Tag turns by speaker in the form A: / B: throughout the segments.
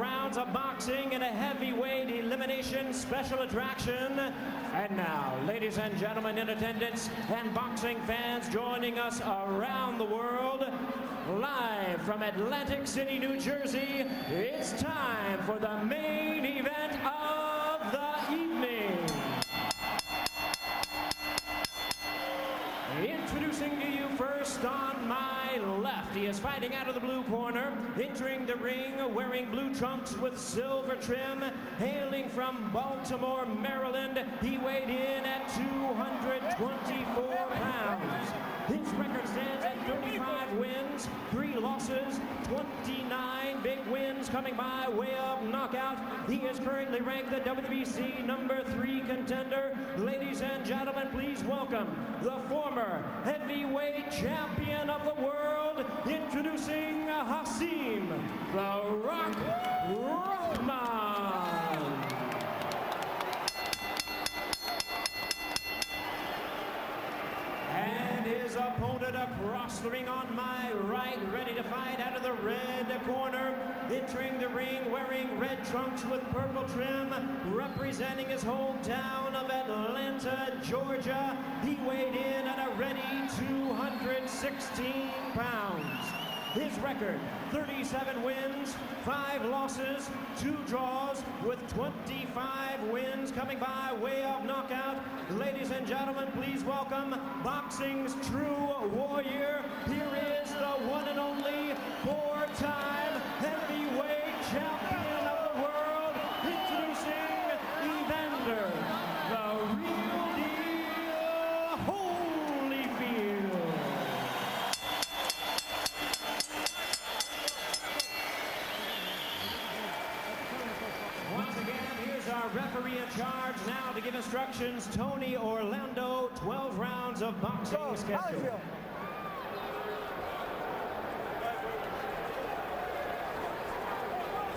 A: rounds of boxing in a heavyweight elimination special attraction. And now, ladies and gentlemen in attendance and boxing fans joining us around the world, live from Atlantic City, New Jersey, it's time for the main event of the evening. Introducing to you first on my left, he is fighting out of the blue corner, entering the ring wearing blue trunks with silver trim, hailing from Baltimore, Maryland. He weighed in at 224 pounds. His record stands at 35 wins, 3 losses, 29 big wins coming by way of knockout. He is currently ranked the WBC #3 contender. Ladies and gentlemen, please welcome the former heavyweight champion of the world, introducing Hasim Rahman. And his opponent across the ring on my right, ready to fight out of the red corner, entering the ring wearing red trunks with purple trim, representing his hometown of Atlanta, Georgia. He weighed in at a ready 216 pounds. His record, 37 wins, 5 losses, 2 draws, with 25 wins coming by way of knockout. Ladies and gentlemen, please welcome boxing's true warrior. Here is the one and only 4-time heavyweight champion of the world, introducing Evander, the real deal, Holyfield. Once again, here's our referee in charge now to give instructions, Tony Orlando. 12 rounds of boxing schedule.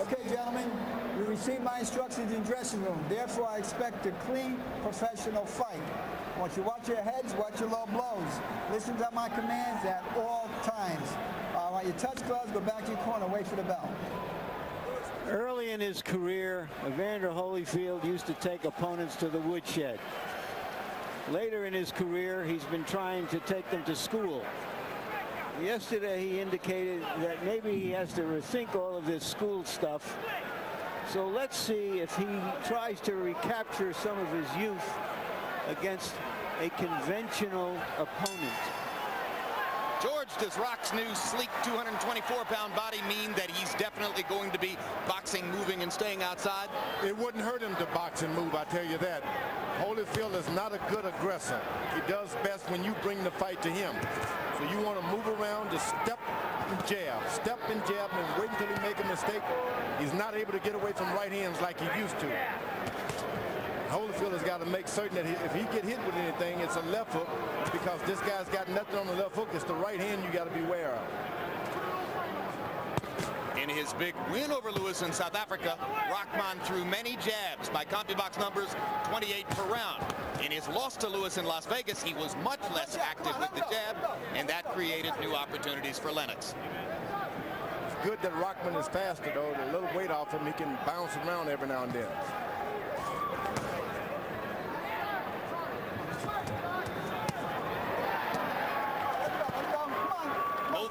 B: Okay, gentlemen, we received my instructions in dressing room. Therefore, I expect a clean, professional fight. I want you to watch your heads, watch your low blows. Listen to my commands at all times. While you touch gloves, go back to your corner, wait for the bell.
C: Early in his career, Evander Holyfield used to take opponents to the woodshed. Later in his career, he's been trying to take them to school. Yesterday, he indicated that maybe he has to rethink all of this school stuff. So let's see if he tries to recapture some of his youth against a conventional opponent.
D: George, does Rock's new sleek 224-pound body mean that he's definitely going to be boxing, moving, and staying outside?
E: It wouldn't hurt him to box and move, I tell you that. Holyfield is not a good aggressor. He does best when you bring the fight to him. So you want to move around, just step and jab, and wait until he make a mistake. He's not able to get away from right hands like he used to. Holyfield has got to make certain that if he get hit with anything, it's a left hook, because this guy's got nothing on the left hook. It's the right hand you got to beware of.
D: In his big win over Lewis in South Africa, Rahman threw many jabs by CompuBox numbers, 28 per round. In his loss to Lewis in Las Vegas, he was much less active with the jab, and that created new opportunities for Lennox.
E: It's good that Rahman is faster, though. A little weight off him, he can bounce around every now and then.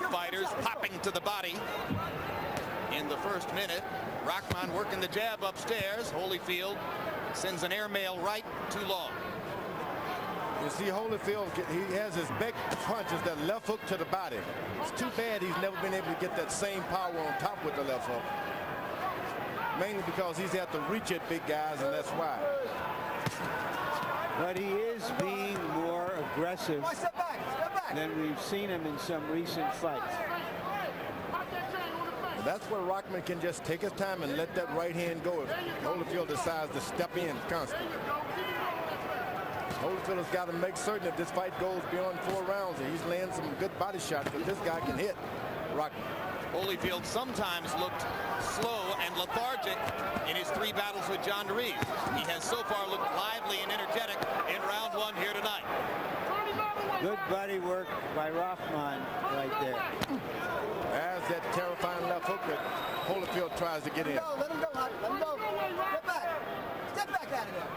D: Fighters popping to the body in the first minute. Rahman working the jab upstairs. Holyfield sends an airmail right, too long.
E: You see, Holyfield, he has his big punches, that left hook to the body. It's too bad he's never been able to get that same power on top with the left hook. Mainly because he's had to reach at big guys, and that's why.
C: But he is being more aggressive than we've seen him in some recent fights.
E: That's where Rahman can just take his time and let that right hand go if Holyfield decides to step in constantly. Holyfield has got to make certain that this fight goes beyond 4 rounds and he's laying some good body shots, because this guy can hit Rahman.
D: Holyfield sometimes looked slow and lethargic in his 3 battles with John Ruiz. He has so far looked lively and energetic in round 1 here tonight.
C: Good body work by Rahman right there.
E: As that terrifying left hook that Holyfield tries to get in.
B: Let him go, let him go. Step back. Step back out of there.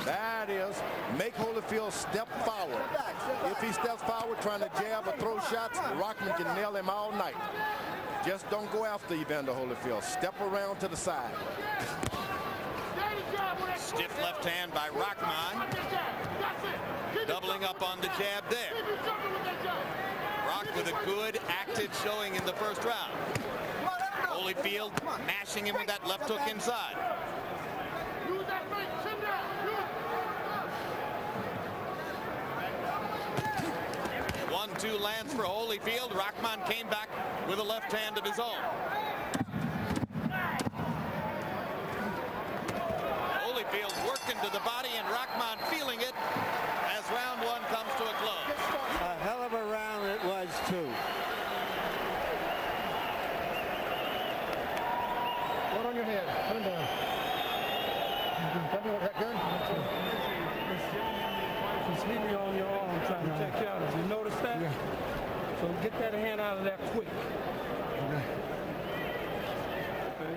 E: That is, make Holyfield step forward.
B: Step back.
E: If he steps forward trying to jab or throw shots, Rahman can nail him all night. Just don't go after Evander Holyfield. Step around to the side.
D: Stiff left hand by Rahman. Doubling up on the jab there. Rock with a good active showing in the first round. Holyfield mashing him with that left hook inside. 1-2 lands for Holyfield. Rahman came back with a left hand of his own. Holyfield working to the body and Rahman feeling it as round one comes to a close.
C: A hell of a round it was, too.
F: One on your head. Put him down. Tell me what that gun.
G: He's sleeping on your arm trying to check you out. Have you noticed that?
F: Yeah.
G: So get that hand out of there quick.
F: Okay.
G: Okay?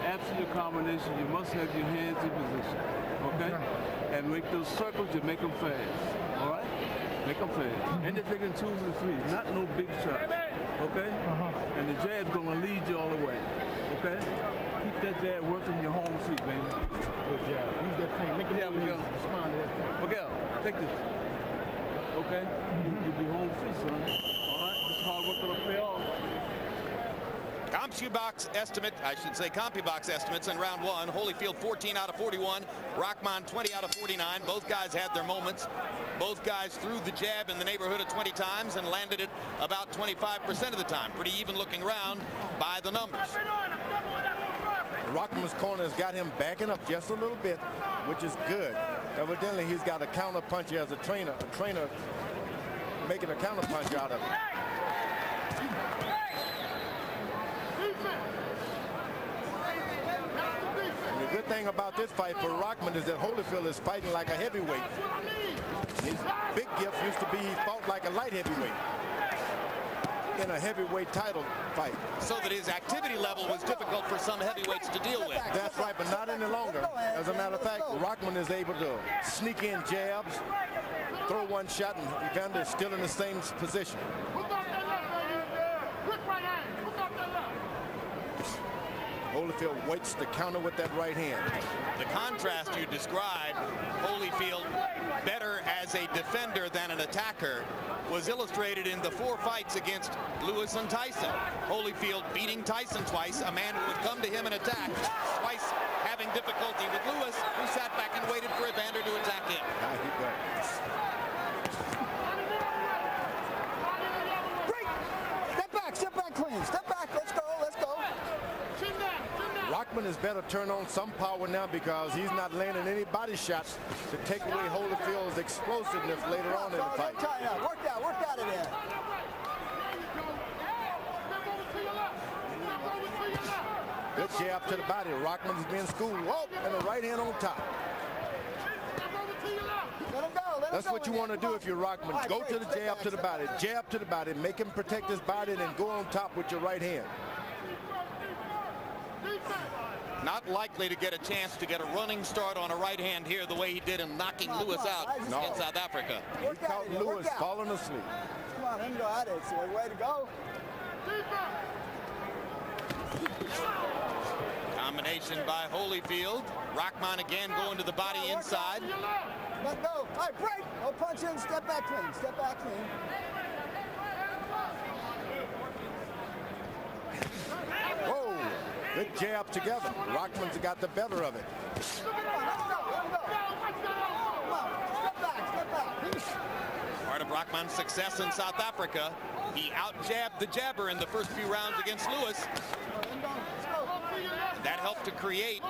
G: Absolute combination. You must have your hands in position. Okay? And make those circles, you make them fast. All right? Make them fast. And they're taking 2s and 3s. Not no big shots. Okay? And the jab's going to lead you all the way. Okay? Keep that jab working your home feet, baby.
F: Good job. Use that thing. Make it happen. Respond to that thing.
G: Miguel, take this. Okay? You'll be home free, son. All right? This hard work will pay off.
D: CompuBox estimates in round one. Holyfield 14 out of 41. Rahman 20 out of 49. Both guys had their moments. Both guys threw the jab in the neighborhood of 20 times and landed it about 25% of the time. Pretty even looking round by the numbers.
E: Rahman's corner has got him backing up just a little bit, which is good. Evidently, he's got a counter punch as a trainer making a counter punch out of it. And the good thing about this fight for Rahman is that Holyfield is fighting like a heavyweight. His big gift used to be he fought like a light heavyweight in a heavyweight title fight.
D: So that his activity level was difficult for some heavyweights to deal with.
E: That's right, but not any longer. As a matter of fact, Rahman is able to sneak in jabs, throw one shot, and Evander is still in the same position. Holyfield waits to counter with that right hand.
D: The contrast you described, Holyfield better as a defender than an attacker, was illustrated in the 4 fights against Lewis and Tyson. Holyfield beating Tyson twice, a man who would come to him and attack, twice having difficulty with Lewis, who sat back and waited for Evander to attack him.
B: Break! Step back clean. Step back, let's go.
E: Rahman is better turn on some power now because he's not landing any body shots to take away Holyfield's explosiveness later on in the fight.
B: Work out of there.
E: Good jab to the body. Rahman's being schooled. Whoa, and a right hand on top.
B: Let him go.
E: That's what you want to do if you're Rahman. Go to the jab to the body. Jab to the body. Make him protect his body and then go on top with your right hand.
D: Not likely to get a chance to get a running start on a right hand here the way he did in knocking Lewis out in South Africa.
E: He caught Lewis falling asleep.
B: Come on, let him go out of it. It's the way to go.
D: Combination by Holyfield. Rahman again going to the body inside.
B: Let go. All right, break. No punch in. Step back clean. Step back clean.
E: Whoa. Good jab together. Rahman's got the better of it.
D: Part of Rahman's success in South Africa, he out-jabbed the jabber in the first few rounds against Lewis. That helped to create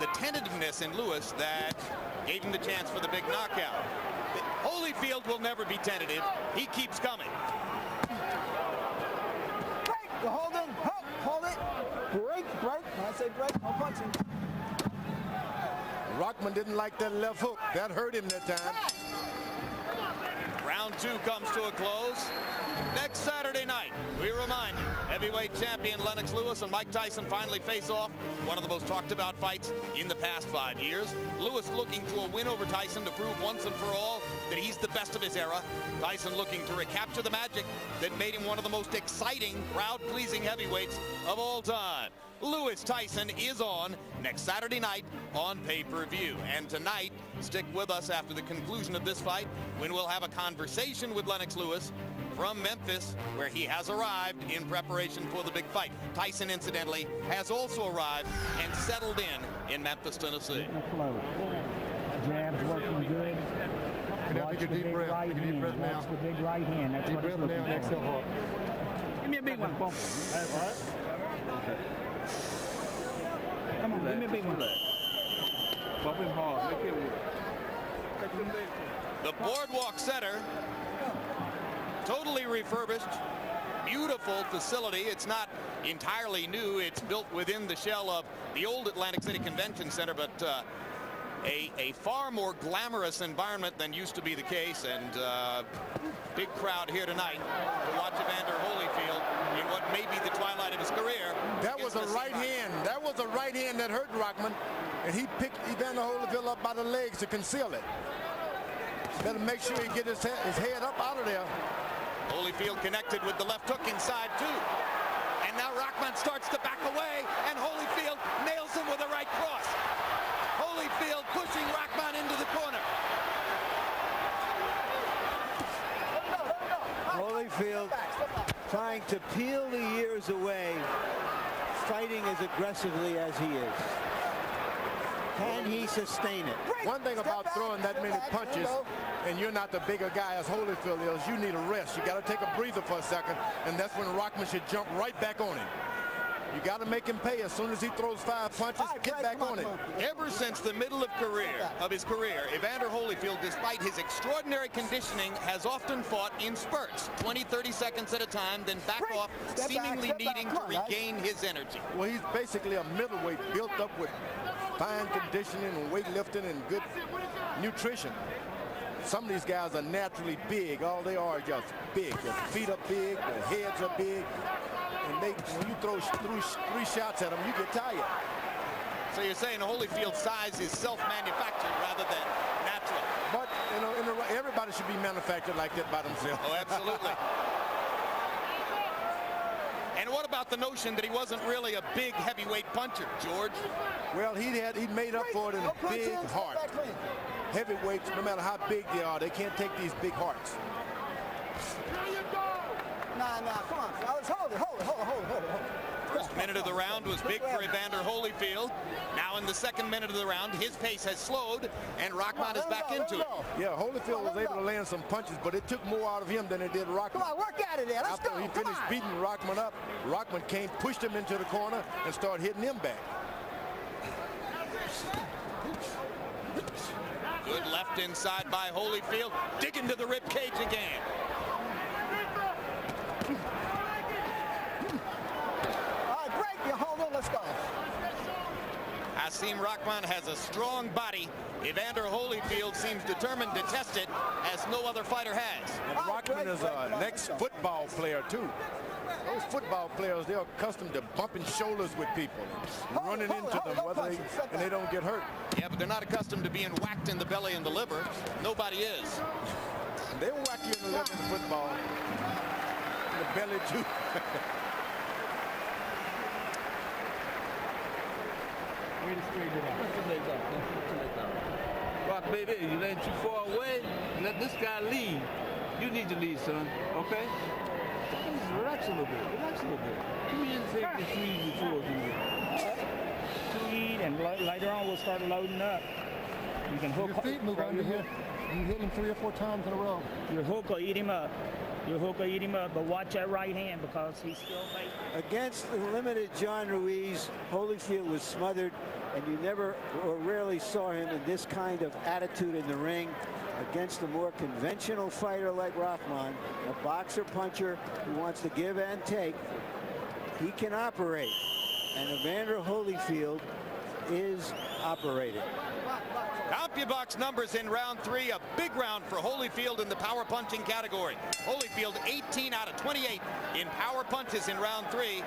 D: the tentativeness in Lewis that gave him the chance for the big knockout. Holyfield will never be tentative. He keeps coming.
B: Break. Hold him. Hold it. Break. When I say break, no punching.
E: Rahman didn't like that left hook. That hurt him that time.
D: 2 comes to a close. Next Saturday night, we remind you, heavyweight champion Lennox Lewis and Mike Tyson finally face off. One of the most talked about fights in the past 5 years. Lewis looking to a win over Tyson to prove once and for all that he's the best of his era. Tyson looking to recapture the magic that made him one of the most exciting, crowd-pleasing heavyweights of all time. Lewis Tyson is on next Saturday night on pay-per-view. And tonight, stick with us after the conclusion of this fight when we'll have a conversation with Lennox Lewis from Memphis, where he has arrived in preparation for the big fight. Tyson, incidentally, has also arrived and settled in Memphis, Tennessee.
F: Jabs working good. Watch the big right hand. Watch the big right hand. That's what it's looking for. Give me a big one, Paul. All right. Come on, give me a big one.
G: Bump him hard. Make it work.
D: The Boardwalk Center, totally refurbished, beautiful facility. It's not entirely new. It's built within the shell of the old Atlantic City Convention Center, but a far more glamorous environment than used to be the case. And big crowd here tonight to watch Evander Holyfield in what may be the twilight of his career.
E: That was a right hand. That was a right hand that hurt Rahman, and he picked Evander Holyfield up by the legs to conceal it. Better make sure he get his head up out of there.
D: Holyfield connected with the left hook inside too. And now Rahman starts to back away, and Holyfield nails him with a right cross. Holyfield pushing Rahman into the corner.
C: Holyfield trying to peel the years away, fighting as aggressively as he is. Can he sustain it?
E: One thing about throwing that many punches, and you're not the bigger guy as Holyfield is, you need a rest. You got to take a breather for a second, and that's when Rahman should jump right back on him. You got to make him pay. As soon as he throws 5 punches, get back on it.
D: Ever since the middle of his career, Evander Holyfield, despite his extraordinary conditioning, has often fought in spurts, 20, 30 seconds at a time, then back off, seemingly needing to regain his energy.
E: Well, he's basically a middleweight built up with fine conditioning and weightlifting and good nutrition. Some of these guys are naturally big. All they are just big. Their feet are big, their heads are big. And when you throw 3 shots at them, you get tired.
D: So you're saying Holyfield's size is self-manufactured rather than natural?
E: But everybody should be manufactured like that by themselves.
D: Oh, absolutely. And what about the notion that he wasn't really a big heavyweight puncher, George?
E: Well, he made up for it in a big heart. Heavyweights, no matter how big they are, they can't take these big hearts.
B: Nah, come on. Hold it.
D: First minute of the round was big for Evander Holyfield. Now in the second minute of the round, his pace has slowed, and Rahman is back into it.
E: Yeah, Holyfield was able to land some punches, but it took more out of him than it did Rahman.
B: Come on, work at it there. Let's go.
E: After he finished beating Rahman up, Rahman came, pushed him into the corner, and started hitting him back.
D: Good left inside by Holyfield. Digging to the rib cage again. Hasim Rahman has a strong body. Evander Holyfield seems determined to test it as no other fighter has.
E: And Rahman is an ex-football player too. Those football players, they're accustomed to bumping shoulders with people, running into them, and they don't get hurt.
D: Yeah, but they're not accustomed to being whacked in the belly and the liver. Nobody is.
E: They will whack you in the liver in football. In the belly too.
G: Rock, baby, you laying too far away. Let this guy lead. You need to lead, son. Okay? Just relax a little bit. Relax a little bit. Give me anything to feed before you
F: feed, and later on we'll start loading up. You can hook.
H: Your feet move on your hip. You hit him 3 or 4 times in a row.
F: Your hook will eat him up. Your hook will eat him up, but watch that right hand because he's still bait.
C: Against the limited John Ruiz, Holyfield was smothered, and you never or rarely saw him in this kind of attitude in the ring. Against a more conventional fighter like Rahman, a boxer puncher who wants to give and take, he can operate. And Evander Holyfield is operating.
D: CompuBox numbers in round 3, a big round for Holyfield in the power punching category. Holyfield 18 out of 28 in power punches in round 3,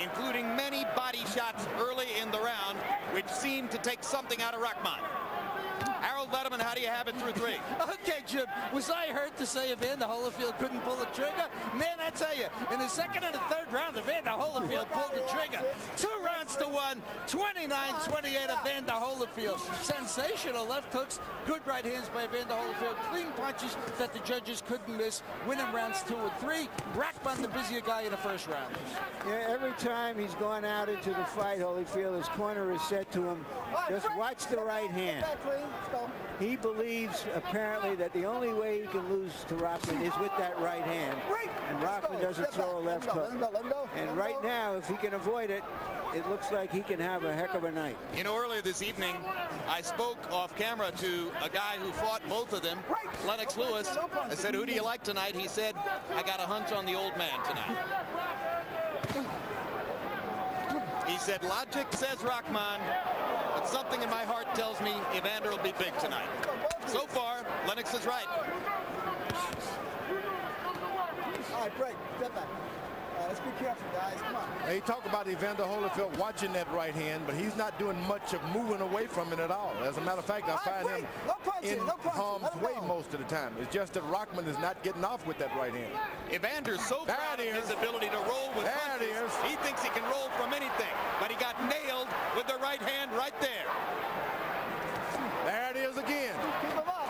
D: including many body shots early in the round, which seemed to take something out of Rahman. Harold Letterman, how do you have it through 3?
I: Okay, Jim, was I heard to say Evander Holyfield couldn't pull the trigger? Man, I tell you, in the second and the third round, Evander Holyfield pulled the trigger. 2 rounds to 1, 29-28 Evander Holyfield. Sensational left hooks, good right hands by Evander Holyfield, clean punches that the judges couldn't miss, winning rounds 2 and 3. Rahman the busier guy in the first round.
C: Yeah, every time he's gone out into the fight, Holyfield, his corner has said to him, just watch the right hand. He believes, apparently, that the only way he can lose to Rahman is with that right hand. And Rahman doesn't throw a left hook. And right now, if he can avoid it, it looks like he can have a heck of a night.
D: You know, earlier this evening, I spoke off camera to a guy who fought both of them, Lennox Lewis. I said, who do you like tonight? He said, I got a hunch on the old man tonight. He said, logic says Rahman, but something in my heart tells me Evander will be big tonight. So far, Lennox is right.
B: All right, break. Step back. Let's be careful, guys. Come on.
E: They talk about Evander Holyfield watching that right hand, but he's not doing much of moving away from it at all. As a matter of fact, I find him in harm's way most of the time. It's just that Rahman is not getting off with that right hand.
D: Evander's so proud of his ability to roll with punches. He thinks he can roll from anything, but he got nailed with the right hand right there.
E: There it is again.
B: Keep him up.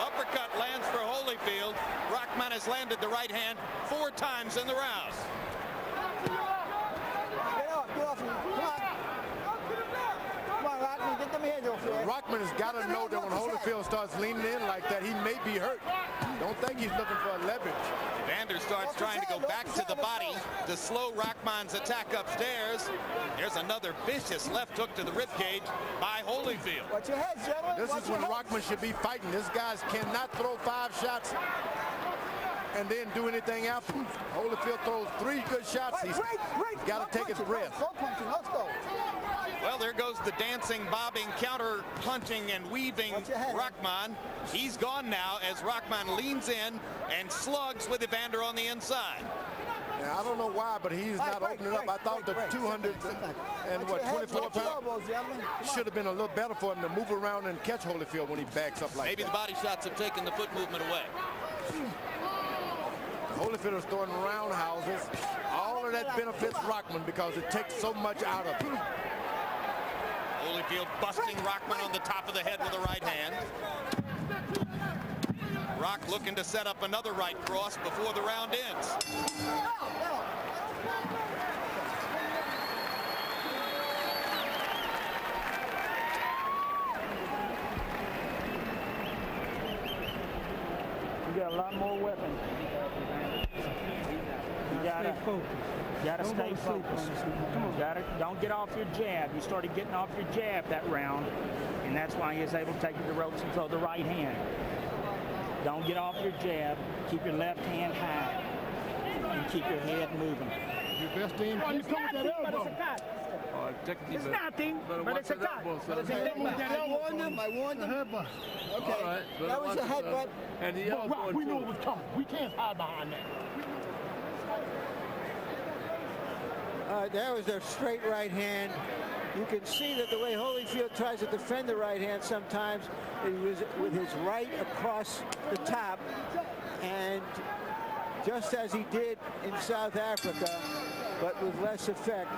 D: Uppercut lands for Holyfield. Rahman has landed the right hand 4 times in the round.
B: Get off him. Come on. Come on, Rahman. Get them hands off there.
E: Rahman has got to know that when Holyfield starts leaning in like that, he may be hurt. Don't think he's looking for a leverage.
D: Evander starts trying to go back to the body to slow Rahman's attack upstairs. There's another vicious left hook to the ribcage by Holyfield.
B: Watch your head, gentlemen.
E: This is when Rahman should be fighting. This guy cannot throw 5 shots and then do anything after. Holyfield throws 3 good shots. He's got to take his breath.
B: Let's go.
D: Well, there goes the dancing, bobbing, counter punching and weaving Rahman. He's gone now as Rahman leans in and slugs with Evander on the inside.
E: Yeah, I don't know why, but he's not opening up. I thought the 200 and what, 24 pounds should have been a little better for him to move around and catch Holyfield when he backs up like that.
D: Maybe the body shots have taken the foot movement away.
E: Holyfield is throwing roundhouses. All of that benefits Rahman because it takes so much out of him.
D: Holyfield busting Rahman on the top of the head with the right hand. Rock looking to set up another right cross before the round ends.
F: You got a lot more weapons. You gotta stay focused. Don't get off your jab. You started getting off your jab that round, and that's why he was able to take you to the ropes and throw the right hand. Don't get off your jab. Keep your left hand high, and keep your head moving.
H: Your best aim.
F: It's nothing, but it's a cut. It's nothing, but it's a cut.
B: I warned him. Okay,
G: right,
B: that was a headbutt.
G: And the other one,
H: We know it was coming. We can't hide behind that.
C: That was a straight right hand. You can see that the way Holyfield tries to defend the right hand sometimes, he was with his right across the top, and just as he did in South Africa, but with less effect,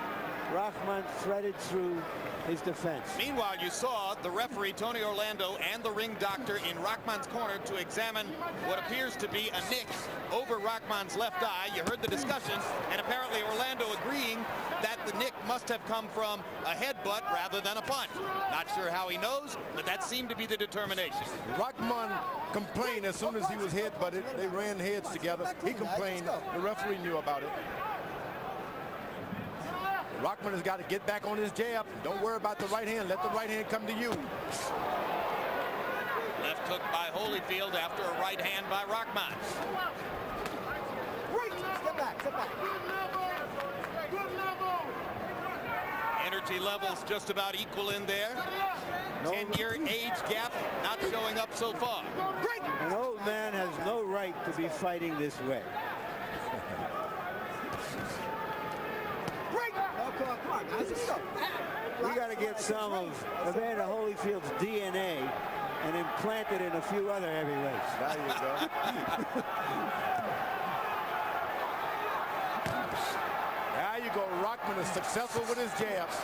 C: Rahman threaded through his defense.
D: Meanwhile, you saw the referee, Tony Orlando, and the ring doctor in Rahman's corner to examine what appears to be a nick over Rahman's left eye. You heard the discussion, and apparently Orlando agreeing that the nick must have come from a headbutt rather than a punch. Not sure how he knows, but that seemed to be the determination.
E: Rahman complained as soon as he was headbutted. They ran heads together. He complained. The referee knew about it. Rahman has got to get back on his jab. Don't worry about the right hand. Let the right hand come to you.
D: Left hook by Holyfield after a right hand by Rahman.
B: Step back, step back.
D: Energy levels just about equal in there. 10-year age gap not showing up so far.
C: An old man has no right to be fighting this way. We got to get some of Evander Holyfield's DNA and implant it in a few other heavyweights.
E: There you go. There you go. Rahman is successful with his jabs.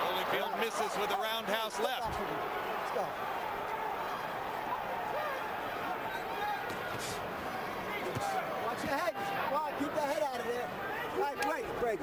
D: Holyfield misses with a roundhouse left.
B: Let's go. Watch your head. Come on, keep the head out of there. All right, break.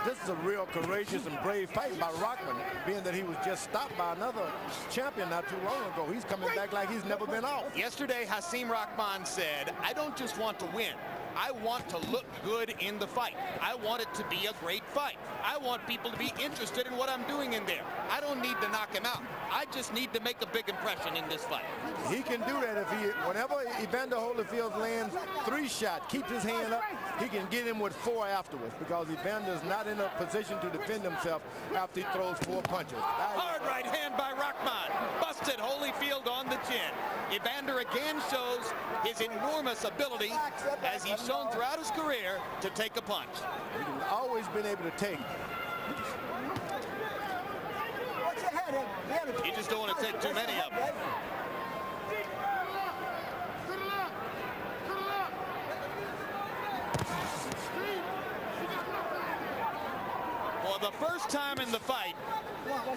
E: This is a real courageous and brave fight by Rahman, being that he was just stopped by another champion not too long ago. He's coming back like he's never been off.
D: Yesterday, Hasim Rahman said, I don't just want to win. I want to look good in the fight. I want it to be a great fight. I want people to be interested in what I'm doing in there. I don't need to knock him out. I just need to make a big impression in this fight.
E: He can do that if whenever Evander Holyfield lands 3 shots, keeps his hand up, he can get him with 4 afterwards, because Evander's not in a position to defend himself after he throws 4 punches.
D: Hard right hand by Rahman. Busted Holyfield on the chin. Evander again shows his enormous ability, as he's shown throughout his career, to take a punch.
E: He's always been able to take.
D: You just don't want to take too many of them. For the first time in the fight,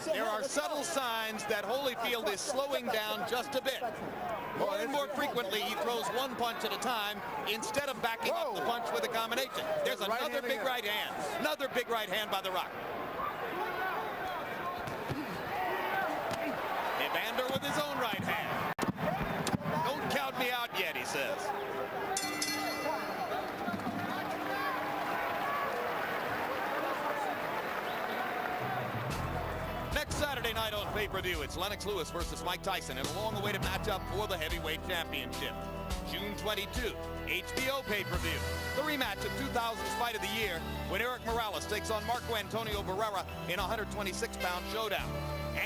D: there are subtle signs that Holyfield is slowing down just a bit. More and more frequently, he throws 1 punch at a time instead of backing up the punch with a combination. There's another big right hand. Another big right hand by the Rock. Evander with his own right hand. Don't count me out yet, he says. Next Saturday night on pay-per-view, it's Lennox Lewis versus Mike Tyson in a long-awaited matchup for the heavyweight championship. June 22, HBO pay-per-view. The rematch of 2000's Fight of the Year, when Eric Morales takes on Marco Antonio Barrera in a 126-pound showdown.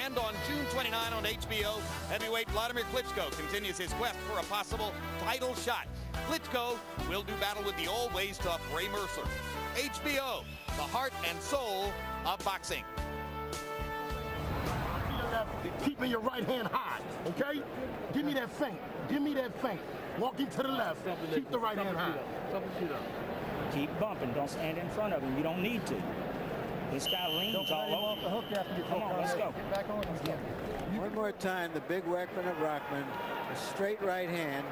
D: And on June 29 on HBO, heavyweight Vladimir Klitschko continues his quest for a possible title shot. Klitschko will do battle with the always tough Ray Mercer. HBO, the heart and soul of boxing.
H: Keeping your right hand high, okay? Give me that feint. Give me that feint. Walking to the left. Keep the right hand high.
F: Keep bumping. Don't stand in front of him. You don't need to. This guy leans all over.
B: The hook after you
F: Come on, let's go.
B: Get back on him.
C: One more time, the big weapon of Rahman, a straight right hand.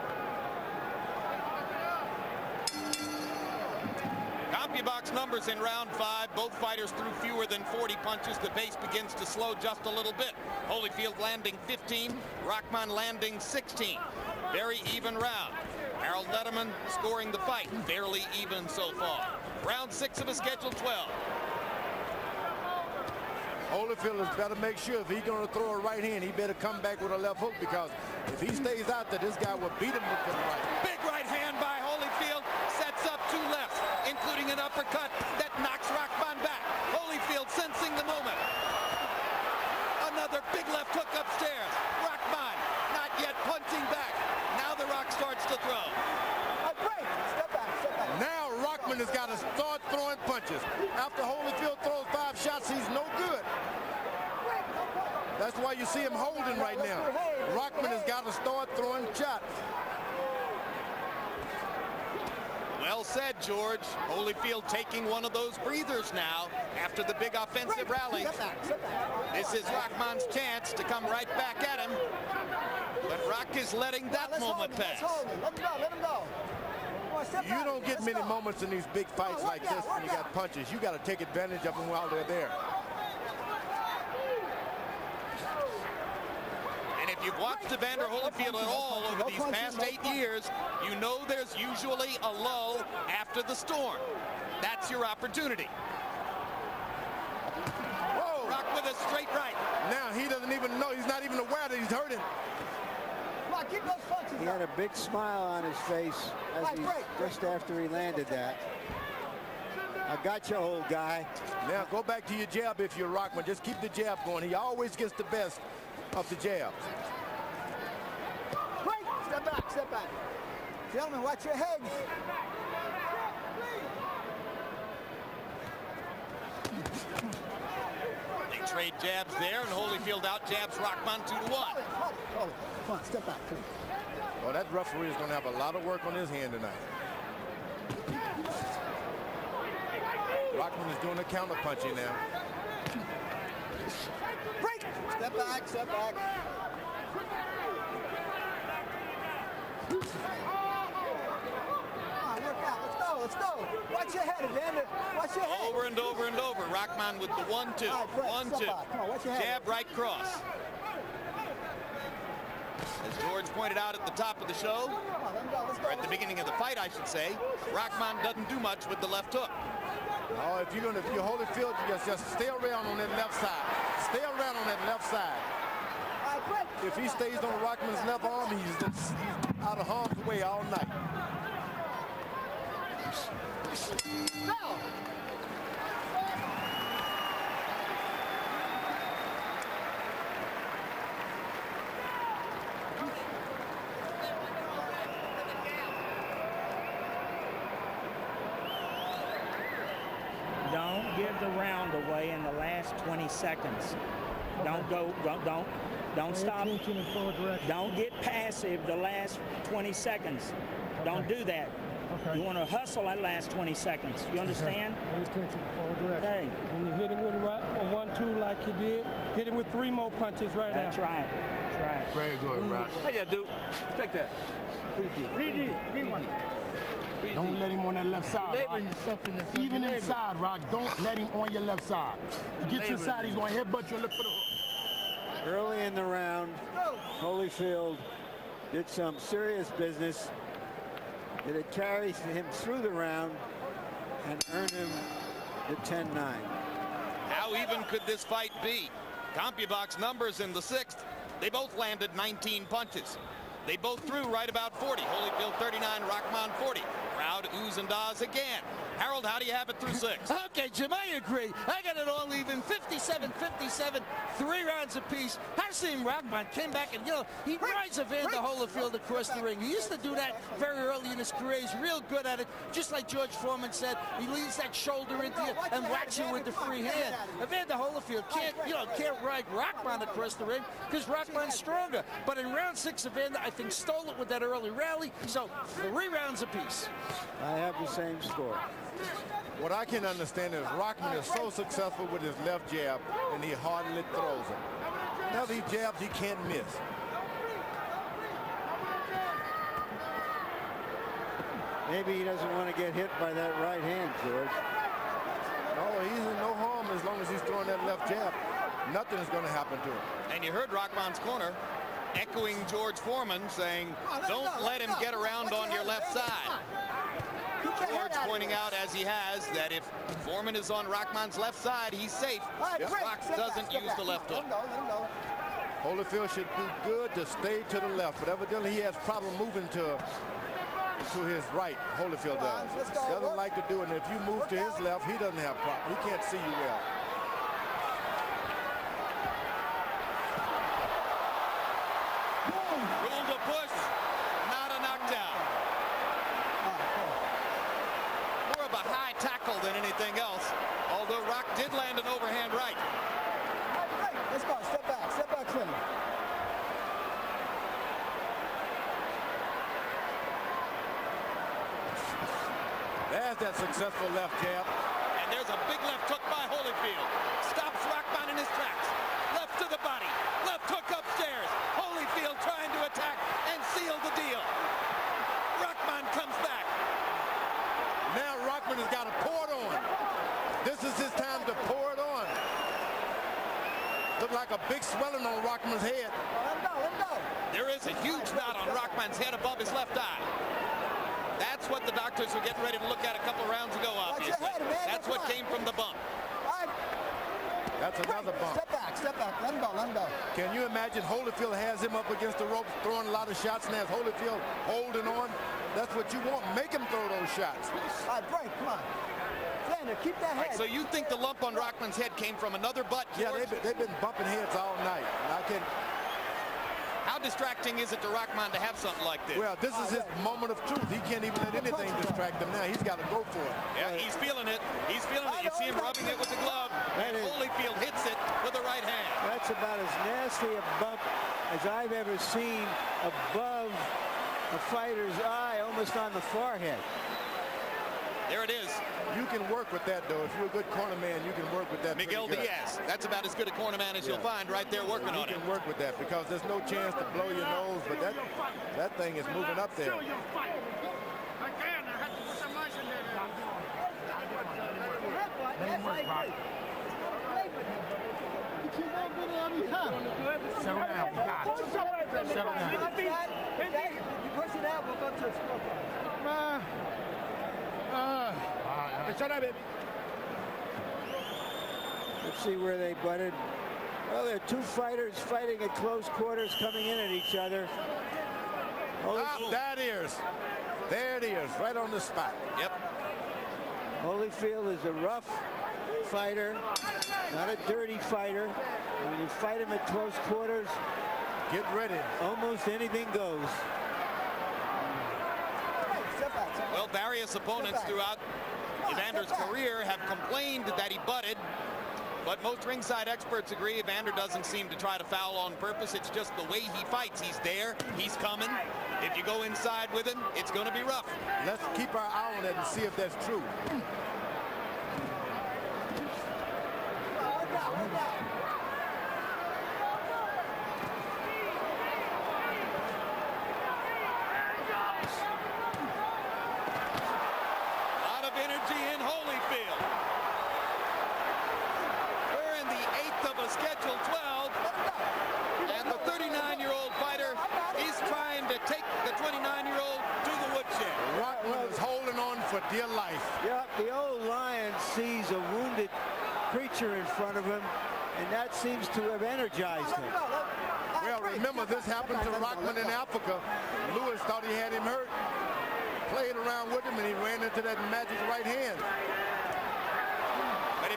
D: CompuBox numbers in round 5. Both fighters threw fewer than 40 punches. The pace begins to slow just a little bit. Holyfield landing 15, Rahman landing 16. Very even round. Harold Letterman scoring the fight. Barely even so far. Round 6 of a scheduled 12.
E: Holyfield has better make sure if he's going to throw a right hand, he better come back with a left hook, because if he stays out there, this guy will beat him with the right.
D: Big right hand by Holyfield. Sets up 2 lefts, including an uppercut that knocks Rahman back. Holyfield sensing the moment. Another big left hook upstairs. Rahman not yet punching back. Now the Rock starts to throw.
B: Step back.
E: Now Rahman has got to start throwing punches. After Holyfield throws 5 shots, he's no good. That's why you see him holding right now. Rahman has got to start throwing shots.
D: Well said, George. Holyfield taking one of those breathers now after the big offensive rally. This is Rahman's chance to come right back at him. But Rock is letting that moment pass.
B: Let him go.
E: You don't get many moments in these big fights like this when you got punches. You got to take advantage of them while they're there.
D: And if you've watched Evander Holyfield at all over these past 8 years, you know there's usually a lull after the storm. That's your opportunity. Whoa! Rock with a straight right.
E: Now he doesn't even know. He's not even aware that he's hurting.
C: He had a big smile on his face just after he landed that. I got you, old guy.
E: Now go back to your jab if you're Rahman. Just keep the jab going. He always gets the best of the jabs.
B: Break. Step back, step back. Gentlemen, watch your heads.
D: They trade jabs there, and Holyfield out jabs Rahman 2-1.
B: Hold it. Come on, step back. Come on.
E: Well, that referee is going to have a lot of work on his hand tonight. Rahman is doing the counter punching now.
B: Break. Step back, step back. Let's go. Watch your head, Evander. Watch your head.
D: Over and over and over. Rahman with the 1-2. 1-2. Jab, right cross. As George pointed out at the top of the show, or at the beginning of the fight, I should say, Rahman doesn't do much with the left hook.
E: Oh, if you're Holyfield, you just stay around on that left side. Stay around on that left side. If he stays on Rahman's left arm, he's out of harm's way all night.
F: Don't give the round away in the last 20 seconds. Don't stop. Don't get passive the last 20 seconds. Don't do that.
J: Okay.
F: You want to hustle that last 20 seconds. You understand?
J: Okay. When you hit him with a 1-2 like you did, hit him with 3 more punches right
F: That's
J: after.
F: right. That's right.
E: Very good, Rock.
G: Hey, yeah, dude. Take that.
H: Don't let him on that left side, Rock. Even inside, Rock, don't let him on your left side. He gets inside, he's going to headbutt you and look for the hook.
C: Early in the round, Holyfield did some serious business. Did it carry him through the round and earn him the 10-9.
D: How even could this fight be? CompuBox numbers in the 6th. They both landed 19 punches. They both threw right about 40. Holyfield 39, Rahman 40. Crowd oohs and ahs again. Harold, how do you have it through 6?
I: Okay, Jim, I agree. I got it all even. 57-57, 3 rounds apiece. Hasim Rahman came back and, he rides Evander Holyfield across the ring. He used to do that very early in his career. He's real good at it. Just like George Foreman said, he leads that shoulder into you and whacks you with the free hand. Evander Holyfield can't ride Rahman across the ring because Rahman's stronger. But in round 6, Evander, I think, stole it with that early rally. So 3 rounds apiece.
C: I have the same score.
E: What I can understand is Rahman is so successful with his left jab, and he hardly throws it. Now these jabs he can't miss.
C: Maybe he doesn't want to get hit by that right hand, George.
E: No, he's in no harm as long as he's throwing that left jab. Nothing is going to happen to him.
D: And you heard Rahman's corner echoing George Foreman saying, don't let him get around on your left side. George pointing out, as he has, that if Foreman is on Rahman's left side, he's safe. If Rock doesn't use the left hook.
E: Holyfield should be good to stay to the left, but evidently he has problem moving to his right. Holyfield does. Doesn't like to do it, and if you move to his left, he doesn't have problem. He can't see you well.
D: Ruled a push, not a knockdown. More of a high tackle than anything else, although Rock did land an overhand right.
B: Let's go. Step back clean.
E: There's that successful left jab.
D: And there's a big left hook by Holyfield. Stops Rahman in his tracks. Left to the body. Left hook upstairs. Holyfield trying to attack and seal the deal. Rahman comes back.
E: Now Rahman has got to pour it on. This is his time to pour it on. Look like a big swelling on Rahman's head.
B: Let him go.
D: There is a huge knot on Rahman's head above his left eye. That's what the doctors were getting ready to look at a couple of rounds ago, obviously. That's what came from the bump.
E: That's another bump.
B: Step back. Let him go.
E: Can you imagine Holyfield has him up against the ropes, throwing a lot of shots, and as Holyfield holding on, that's what you want. Make him throw those shots.
B: All right, break. Come on. stand there. Keep that head.
D: Right, so you think the lump on Rahman's head came from another butt?
E: Yeah, they've been bumping heads all night.
D: How distracting is it to Rahman to have something like this?
E: Well, this is his moment of truth. He can't even let anything distract him now. He's got to go for it.
D: Yeah, he's feeling it. He's feeling it. You see him rubbing it with the glove. And Holyfield hits it with the right hand.
C: That's about as nasty a bump as I've ever seen above a fighter's eye, almost on the forehead.
D: There it is.
E: You can work with that, though. If you're a good corner man, you can work with that.
D: Miguel Diaz. That's about as good a corner man as you'll find right there working on it.
E: You can work with that because there's no chance to blow your nose, but that thing is moving up there.
H: Settle down. Settle down.
B: You push it out, we'll go to the scoreboard.
H: Shut up, baby.
C: Let's see where they butted. Well, there are two fighters fighting at close quarters, coming in at each other.
E: That is. There it is, right on the spot.
D: Yep.
C: Holyfield is a rough fighter, not a dirty fighter. When you fight him at close quarters,
E: get ready.
C: Almost anything goes.
D: Well, various opponents throughout Evander's career have complained that he butted, but most ringside experts agree Evander doesn't seem to try to foul on purpose. It's just the way he fights. He's there. He's coming. If you go inside with him, it's going to be rough.
E: Let's keep our eye on it and see if that's true.
D: Schedule 12, and the 39-year-old fighter is trying to take the 29-year-old to the woodshed.
E: Rahman is holding on for dear life.
C: Yeah, the old lion sees a wounded creature in front of him, and that seems to have energized him.
E: Well, remember, this happened to Rahman in Africa. Lewis thought he had him hurt, played around with him, and he ran into that magic right hand.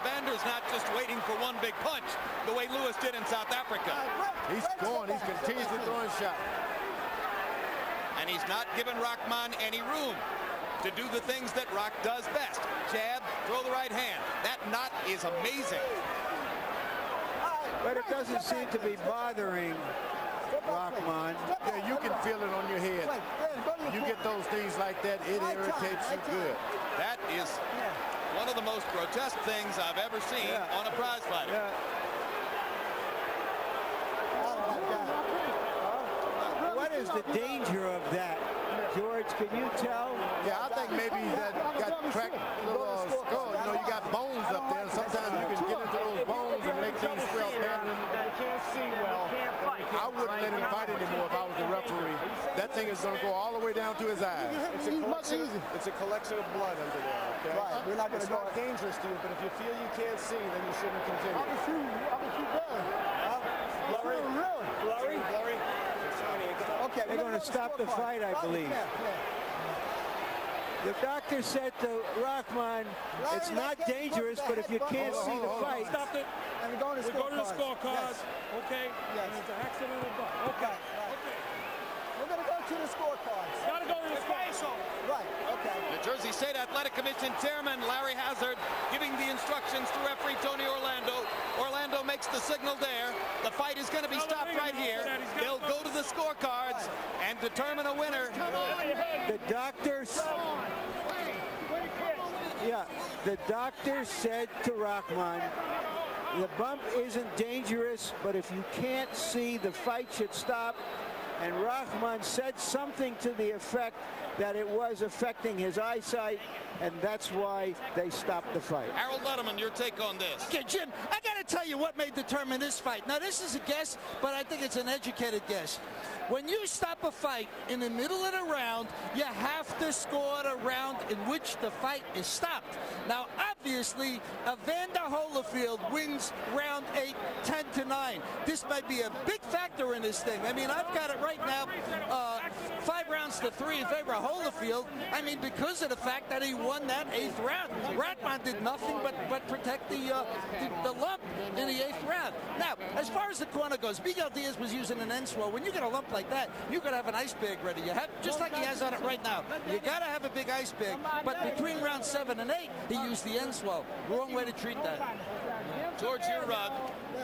D: Evander's not just waiting for one big punch the way Lewis did in South Africa.
E: He's going. He's continuously throwing shots.
D: And he's not giving Rahman any room to do the things that Rock does best. Jab, throw the right hand. That knot is amazing.
C: But it doesn't seem to be bothering Rahman.
E: Yeah, you can feel it on your head. You get those things like that, it irritates you good.
D: That is one of the most grotesque things I've ever seen on a prize fighter.
C: What is the danger of that, George? Can you tell?
E: Yeah, I think maybe that got cracked little skull. You know, you got bones up there, and sometimes you can get into those bones and make things swell bad. I wouldn't let him fight anymore if I was the referee. That thing is going to go all the way down to his eyes.
K: It's a collection of blood under there. Okay?
B: Right, we're not going to go.
K: It's not dangerous to you, but if you feel you can't see, then you shouldn't continue.
B: I'll be shoot better.
K: Blurry.
B: Okay,
C: they're going to stop the fight, I believe. The doctor said to Rahman, it's not dangerous, but if you can't see the fight.
J: Stop it.
B: And we're going to the
J: scorecards. Okay?
B: Yes.
J: And it's an accidental butt. Okay.
B: We're going to go to the scorecards.
J: Got to go to the scorecards.
B: Right, okay.
D: The Jersey State Athletic Commission Chairman Larry Hazard giving the instructions to referee Tony Orlando. Orlando makes the signal there. The fight is going to be stopped right here. They'll go to the scorecards and determine a winner.
C: The doctor said to Rahman, the bump isn't dangerous, but if you can't see, the fight should stop. And Rahman said something to the effect that it was affecting his eyesight, and that's why they stopped the fight.
D: Harold Letterman, your take on this.
I: Okay, Jim, I got to tell you what may determine this fight. Now, this is a guess, but I think it's an educated guess. When you stop a fight in the middle of the round, you have to score the round in which the fight is stopped. Now, Obviously, Evander Holyfield wins round 8, 10-9. This might be a big factor in this thing. I mean, I've got it right now, 5 rounds to 3 in favor of Holyfield. I mean, because of the fact that he won that 8th round. Rahman did nothing but protect the lump in the 8th round. Now, as far as the corner goes, Miguel Diaz was using an end swell. When you get a lump like that, you got to have an ice bag ready. You have, just like he has on it right now. You got to have a big ice bag. But between rounds 7 and 8, he used the end swell. Wrong way to treat that.
D: George,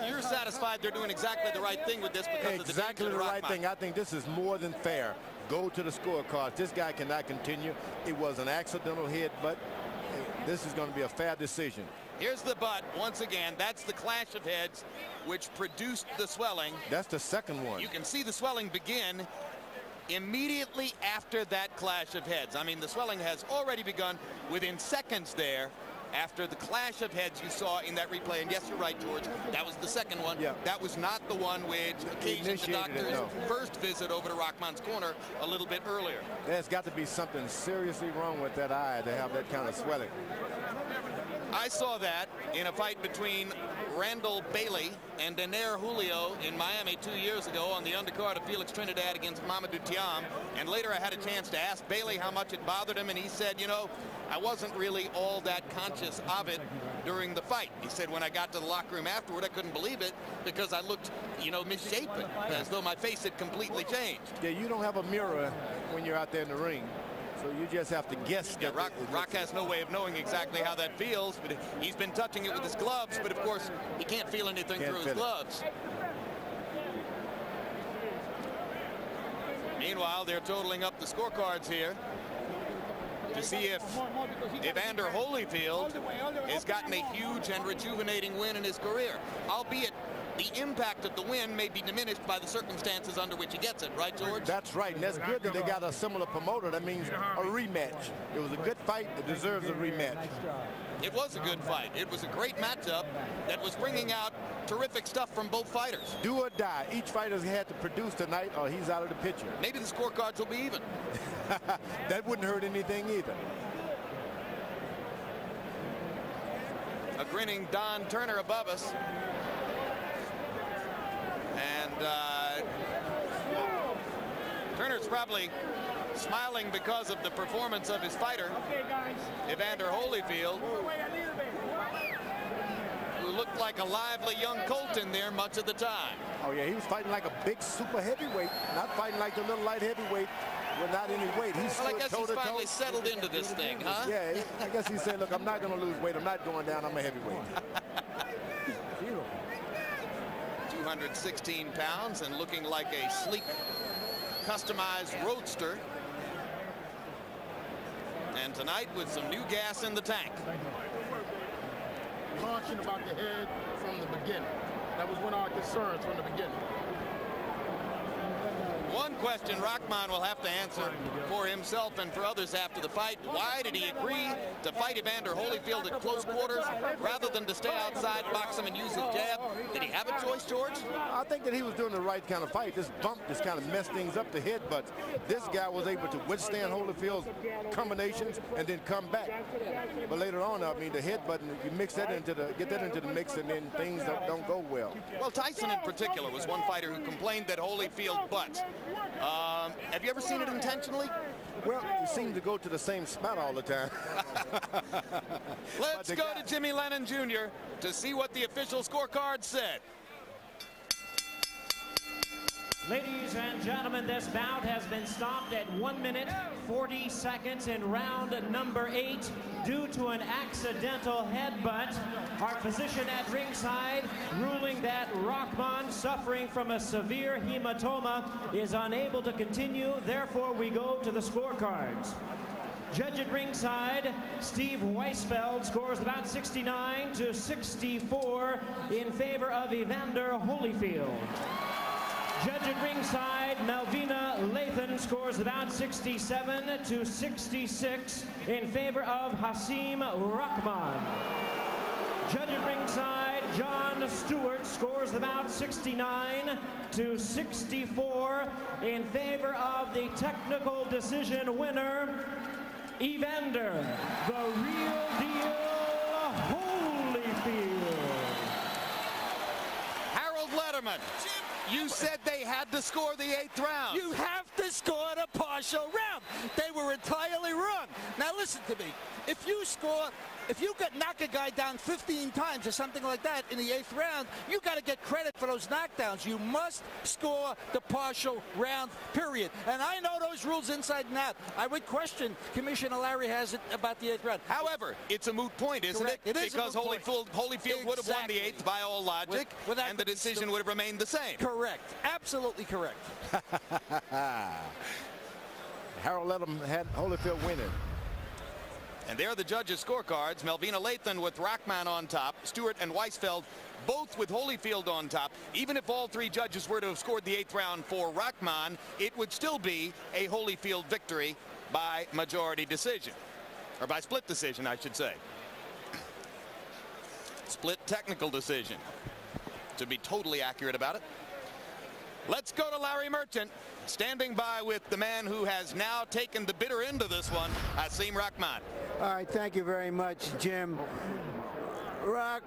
D: you're satisfied they're doing exactly the right thing with this because
E: exactly
D: of the
E: right thing. I think this is more than fair. Go to the scorecards. This guy cannot continue. It was an accidental hit, but this is going to be a fair decision.
D: Here's the butt. Once again, that's the clash of heads which produced the swelling.
E: That's the second one.
D: You can see the swelling begin immediately after that clash of heads. I mean, the swelling has already begun within seconds there after the clash of heads you saw in that replay. And yes, you're right, George. That was the second one.
E: Yeah.
D: That was not the one which occasioned the doctor's first visit over to Rahman's corner a little bit earlier.
E: There's got to be something seriously wrong with that eye to have that kind of swelling.
D: I saw that in a fight between Randall Bailey and Evander Julio in Miami 2 years ago on the undercard of Felix Trinidad against Mamadou Thiam. And later I had a chance to ask Bailey how much it bothered him, and he said, you know, I wasn't really all that conscious of it during the fight. He said when I got to the locker room afterward, I couldn't believe it because I looked, you know, misshapen, as though my face had completely changed.
E: Yeah, you don't have a mirror when you're out there in the ring. So you just have to guess.
D: Yeah, Rock has no way of knowing exactly how that feels, but he's been touching it with his gloves, but of course he can't feel anything through his gloves. Meanwhile, they're totaling up the scorecards here to see if Evander Holyfield has gotten a huge and rejuvenating win in his career, albeit the impact of the win may be diminished by the circumstances under which he gets it, right, George?
E: That's right, and that's good that they got a similar promoter. That means a rematch. It was a good fight. It deserves a rematch.
D: It was a good fight. It was a great matchup that was bringing out terrific stuff from both fighters.
E: Do or die. Each fighter's had to produce tonight or he's out of the picture.
D: Maybe the scorecards will be even.
E: That wouldn't hurt anything either.
D: A grinning Don Turner above us. And Turner's probably smiling because of the performance of his fighter, Evander Holyfield, who looked like a lively young colt in there much of the time.
E: Oh, yeah, he was fighting like a big super heavyweight, not fighting like the little light heavyweight without any weight.
D: Well, I guess he's finally settled into this thing, huh?
E: Yeah, I guess he said, look, I'm not going to lose weight. I'm not going down. I'm a heavyweight.
D: 216 pounds and looking like a sleek, customized roadster. And tonight with some new gas in the tank.
H: Talking about the head from the beginning. That was one of our concerns from the beginning.
D: One question Rahman will have to answer for himself and for others after the fight. Why did he agree to fight Evander Holyfield at close quarters rather than to stay outside, box him, and use his jab? Did he have a choice, George?
E: I think that he was doing the right kind of fight. This bump just kind of messed things up the head, but this guy was able to withstand Holyfield's combinations and then come back. But later on, I mean, the headbutt, you mix that into get that into the mix, and then things don't go well.
D: Well, Tyson in particular was one fighter who complained that Holyfield butts. Have you ever seen it intentionally?
E: Well, he seemed to go to the same spot all the time.
D: Let's go to Jimmy Lennon Jr. to see what the official scorecard said.
A: Ladies and gentlemen, this bout has been stopped at 1 minute 40 seconds in round number 8 due to an accidental headbutt. Our physician at ringside ruling that Rahman, suffering from a severe hematoma, is unable to continue. Therefore, we go to the scorecards. Judge at ringside, Steve Weisfeld, scores about 69-64 in favor of Evander Holyfield. Judge at ringside, Malvina Lathan, scores about 67-66 in favor of Hasim Rahman. Judge at ringside, John Stewart, scores about 69-64 in favor of the technical decision winner, Evander, the real deal Holyfield.
D: Harold Letterman, you said they had to score the 8th round.
I: You have to score the partial round. They were entirely wrong. Now listen to me. If you knock a guy down 15 times or something like that in the 8th round, you got to get credit for those knockdowns. You must score the partial round, period. And I know those rules inside and out. I would question Commissioner Larry has it about the 8th round.
D: However, it's a moot point, isn't
I: Correct.
D: it?
I: It is
D: because
I: a moot point.
D: Holyfield would have won the 8th by all logic, and the decision would have remained the same.
I: Correct. Absolutely correct.
E: Harold Letterman had Holyfield winning.
D: And there are the judges' scorecards. Melvina Lathan with Rahman on top. Stewart and Weisfeld both with Holyfield on top. Even if all 3 judges were to have scored the 8th round for Rahman, it would still be a Holyfield victory by majority decision. Or by split decision, I should say. Split technical decision, to be totally accurate about it. Let's go to Larry Merchant, standing by with the man who has now taken the bitter end of this one, Hasim Rahman.
C: All right, thank you very much, Jim. Rock,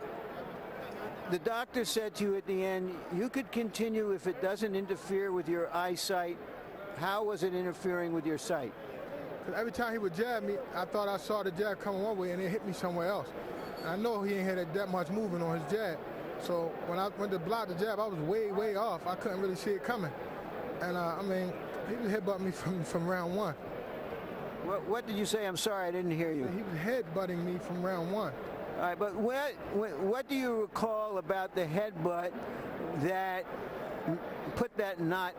C: the doctor said to you at the end, you could continue if it doesn't interfere with your eyesight. How was it interfering with your sight?
H: Every time he would jab me, I thought I saw the jab coming one way and it hit me somewhere else. And I know he ain't had that much movement on his jab. So when I went to block the jab, I was way, way off. I couldn't really see it coming. And I mean, he was headbutting me from round 1.
C: What did you say? I'm sorry, I didn't hear you.
H: He was headbutting me from round 1.
C: All right, but what do you recall about the headbutt that put that knot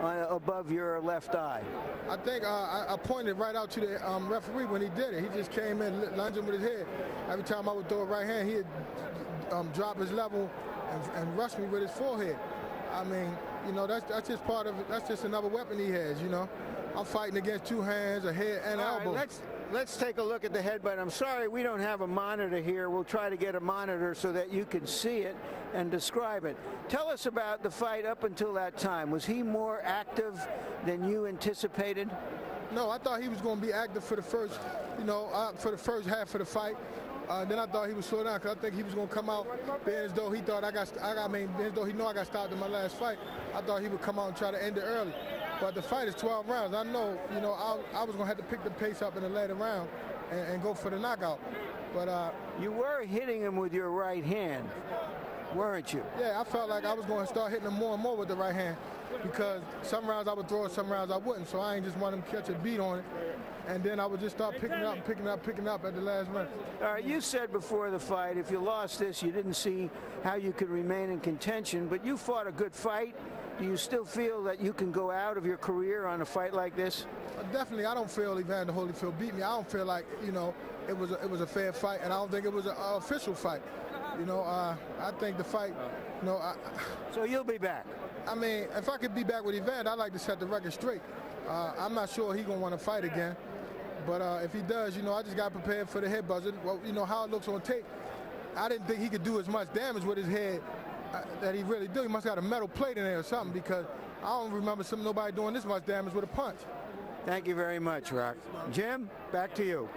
C: above your left eye?
H: I think I pointed right out to the referee when he did it. He just came in lunging with his head. Every time I would throw a right hand, he'd drop his level and rush me with his forehead. I mean, you know, that's just part of it. That's just another weapon he has, you know. I'm fighting against 2 hands, a head, and an elbow.
C: Right, let's take a look at the headbutt. I'm sorry we don't have a monitor here. We'll try to get a monitor so that you can see it and describe it. Tell us about the fight up until that time. Was he more active than you anticipated?
H: No, I thought he was going to be active for the first, for the first half of the fight. Then I thought he would slow down because I think he was going to come out being as though he thought as though he know I got stopped in my last fight. I thought he would come out and try to end it early. But the fight is 12 rounds. I know, I was going to have to pick the pace up in the later round and go for the knockout. But
C: you were hitting him with your right hand, weren't you?
H: Yeah, I felt like I was going to start hitting him more and more with the right hand because some rounds I would throw it, some rounds I wouldn't. So I ain't just want him to catch a beat on it. And then I would just start picking up at the last round.
C: All right, you said before the fight, if you lost this, you didn't see how you could remain in contention, but you fought a good fight. Do you still feel that you can go out of your career on a fight like this?
H: Definitely, I don't feel Evander Holyfield beat me. I don't feel like, it was a fair fight, and I don't think it was an official fight. I think the fight,
C: So you'll be back?
H: I mean, if I could be back with Evander, I'd like to set the record straight. I'm not sure he's going to want to fight again. But if he does, I just got prepared for the head buzzer. Well, how it looks on tape. I didn't think he could do as much damage with his head that he really do. He must have got a metal plate in there or something because I don't remember nobody doing this much damage with a punch.
C: Thank you very much, Rock. Jim, back to you.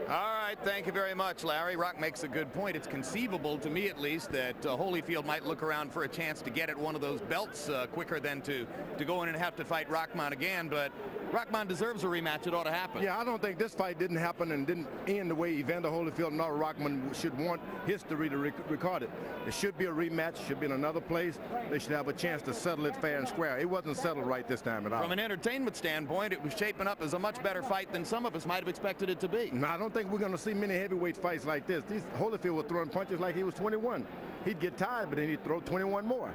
D: All right, thank you very much, Larry. Rock makes a good point. It's conceivable, to me at least, that Holyfield might look around for a chance to get at one of those belts quicker than to go in and have to fight Rahman again. But Rahman deserves a rematch. It ought to happen.
E: Yeah, I don't think this fight didn't happen and didn't end the way Evander Holyfield and Rahman should want history to record it. It should be a rematch, should be in another place. They should have a chance to settle it fair and square. It wasn't settled right this time at all.
D: From an entertainment standpoint, it was shaping up as a much better fight than some of us might have expected it to be.
E: No, I don't think we're going to see many heavyweight fights like this. Holyfield was throwing punches like he was 21. He'd get tired, but then he'd throw 21 more.